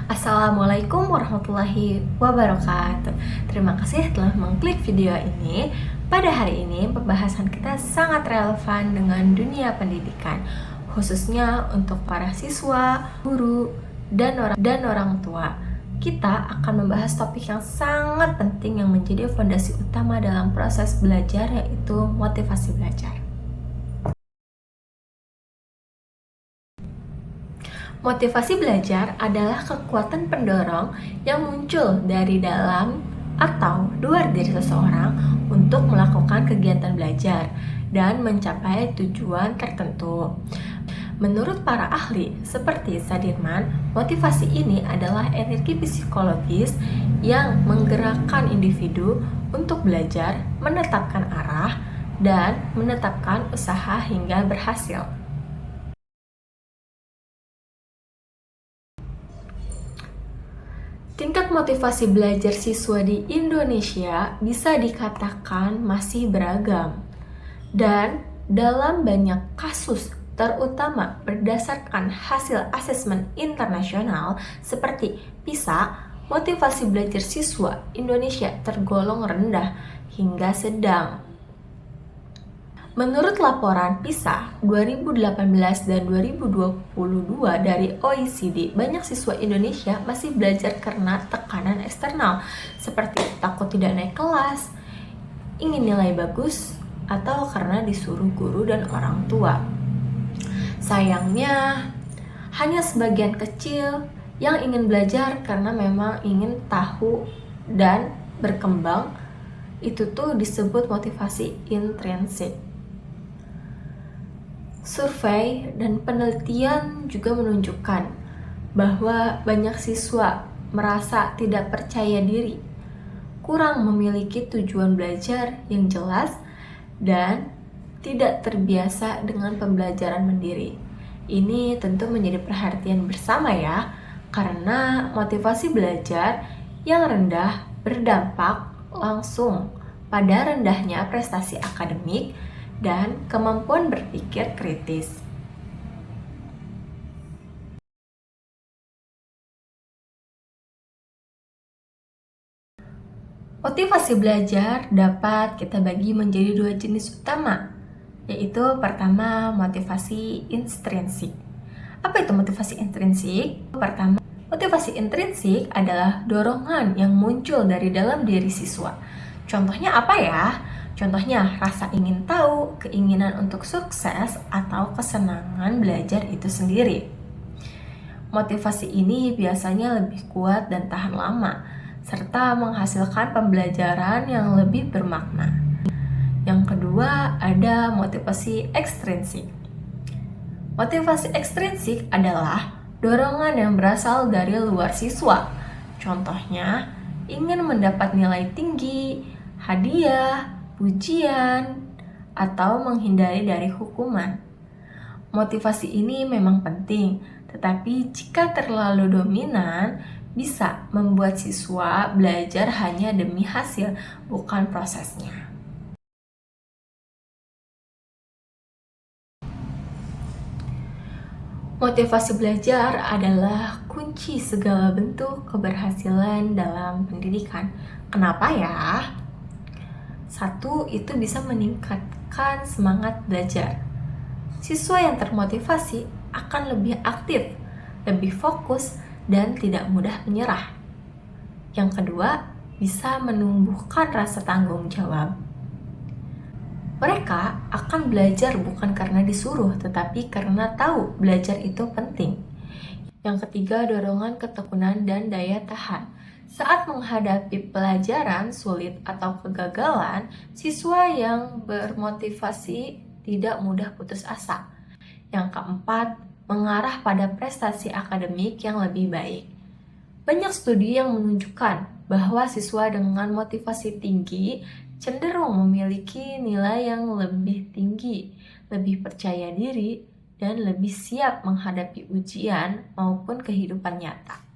Assalamualaikum warahmatullahi wabarakatuh. Terima kasih telah mengklik video ini. Pada hari ini, pembahasan kita sangat relevan dengan dunia pendidikan, khususnya untuk para siswa, guru, dan orang tua. Kita akan membahas topik yang sangat penting yang menjadi fondasi utama dalam proses belajar, yaitu motivasi belajar. Motivasi belajar adalah kekuatan pendorong yang muncul dari dalam atau luar diri seseorang untuk melakukan kegiatan belajar dan mencapai tujuan tertentu. Menurut para ahli seperti Sadirman, motivasi ini adalah energi psikologis yang menggerakkan individu untuk belajar, menetapkan arah, dan menetapkan usaha hingga berhasil. Tingkat motivasi belajar siswa di Indonesia bisa dikatakan masih beragam. Dan dalam banyak kasus, terutama berdasarkan hasil asesmen internasional seperti PISA, motivasi belajar siswa Indonesia tergolong rendah hingga sedang. Menurut laporan PISA 2018 dan 2022 dari OECD, banyak siswa Indonesia masih belajar karena tekanan eksternal, seperti takut tidak naik kelas, ingin nilai bagus, atau karena disuruh guru dan orang tua. Sayangnya, hanya sebagian kecil yang ingin belajar karena memang ingin tahu dan berkembang. Itu tuh disebut motivasi intrinsik. Survei dan penelitian juga menunjukkan bahwa banyak siswa merasa tidak percaya diri, kurang memiliki tujuan belajar yang jelas, dan tidak terbiasa dengan pembelajaran mandiri. Ini tentu menjadi perhatian bersama ya, karena motivasi belajar yang rendah berdampak langsung pada rendahnya prestasi akademik dan kemampuan berpikir kritis. Motivasi belajar dapat kita bagi menjadi dua jenis utama, yaitu pertama, motivasi intrinsik. Apa itu motivasi intrinsik? Pertama, motivasi intrinsik adalah dorongan yang muncul dari dalam diri siswa. Contohnya apa ya? Contohnya rasa ingin tahu, keinginan untuk sukses, atau kesenangan belajar itu sendiri. Motivasi ini biasanya lebih kuat dan tahan lama, serta menghasilkan pembelajaran yang lebih bermakna. Yang kedua, ada motivasi ekstrinsik. Motivasi ekstrinsik adalah dorongan yang berasal dari luar siswa. Contohnya, ingin mendapat nilai tinggi, hadiah, pujian, atau menghindari dari hukuman. Motivasi ini memang penting, tetapi jika terlalu dominan, bisa membuat siswa belajar hanya demi hasil, bukan prosesnya. Motivasi belajar adalah kunci segala bentuk keberhasilan dalam pendidikan. Kenapa ya? Satu, itu bisa meningkatkan semangat belajar. Siswa yang termotivasi akan lebih aktif, lebih fokus, dan tidak mudah menyerah. Yang kedua, bisa menumbuhkan rasa tanggung jawab. Mereka akan belajar bukan karena disuruh, tetapi karena tahu belajar itu penting. Yang ketiga, dorongan ketekunan dan daya tahan. Saat menghadapi pelajaran sulit atau kegagalan, siswa yang bermotivasi tidak mudah putus asa. Yang keempat, mengarah pada prestasi akademik yang lebih baik. Banyak studi yang menunjukkan bahwa siswa dengan motivasi tinggi cenderung memiliki nilai yang lebih tinggi, lebih percaya diri, dan lebih siap menghadapi ujian maupun kehidupan nyata.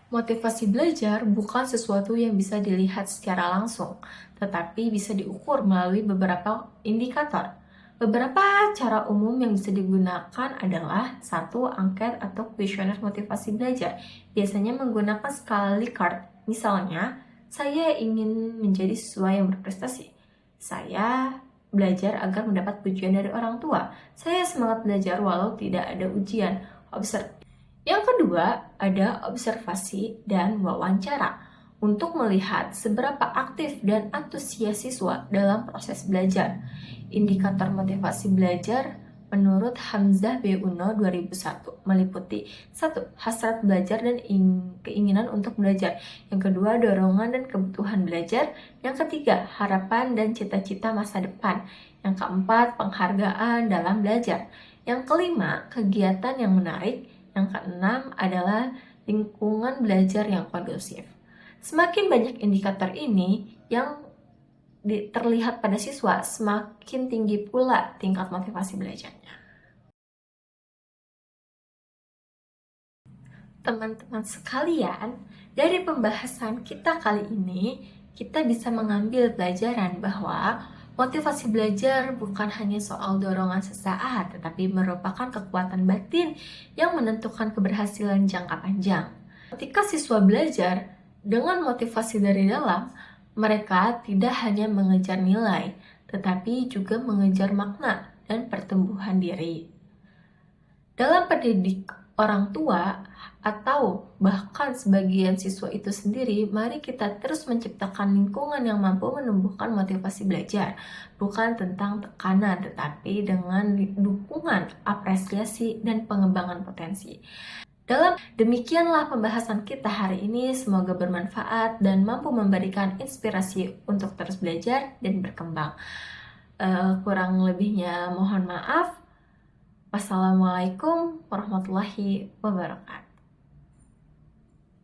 Motivasi belajar bukan sesuatu yang bisa dilihat secara langsung, tetapi bisa diukur melalui beberapa indikator. Beberapa cara umum yang bisa digunakan adalah satu, angket atau kuesioner motivasi belajar. Biasanya menggunakan skala Likert. Misalnya, saya ingin menjadi siswa yang berprestasi. Saya belajar agar mendapat pujian dari orang tua. Saya semangat belajar walau tidak ada ujian. Yang kedua, ada observasi dan wawancara untuk melihat seberapa aktif dan antusias siswa dalam proses belajar. Indikator motivasi belajar menurut Hamzah B. Uno 2001 meliputi 1. Hasrat belajar dan keinginan untuk belajar. Yang kedua, dorongan dan kebutuhan belajar. Yang ketiga, harapan dan cita-cita masa depan. Yang keempat, penghargaan dalam belajar. Yang kelima, kegiatan yang menarik. Yang keenam adalah lingkungan belajar yang kondusif. Semakin banyak indikator ini yang terlihat pada siswa, semakin tinggi pula tingkat motivasi belajarnya. Teman-teman sekalian, dari pembahasan kita kali ini, kita bisa mengambil pelajaran bahwa motivasi belajar bukan hanya soal dorongan sesaat, tetapi merupakan kekuatan batin yang menentukan keberhasilan jangka panjang. Ketika siswa belajar dengan motivasi dari dalam, mereka tidak hanya mengejar nilai, tetapi juga mengejar makna dan pertumbuhan diri. Dalam pendidik orang tua atau bahkan sebagian siswa itu sendiri, mari kita terus menciptakan lingkungan yang mampu menumbuhkan motivasi belajar. Bukan tentang tekanan, tetapi dengan dukungan, apresiasi, dan pengembangan potensi. Demikianlah pembahasan kita hari ini, semoga bermanfaat dan mampu memberikan inspirasi untuk terus belajar dan berkembang. Kurang lebihnya mohon maaf. Wassalamualaikum warahmatullahi wabarakatuh.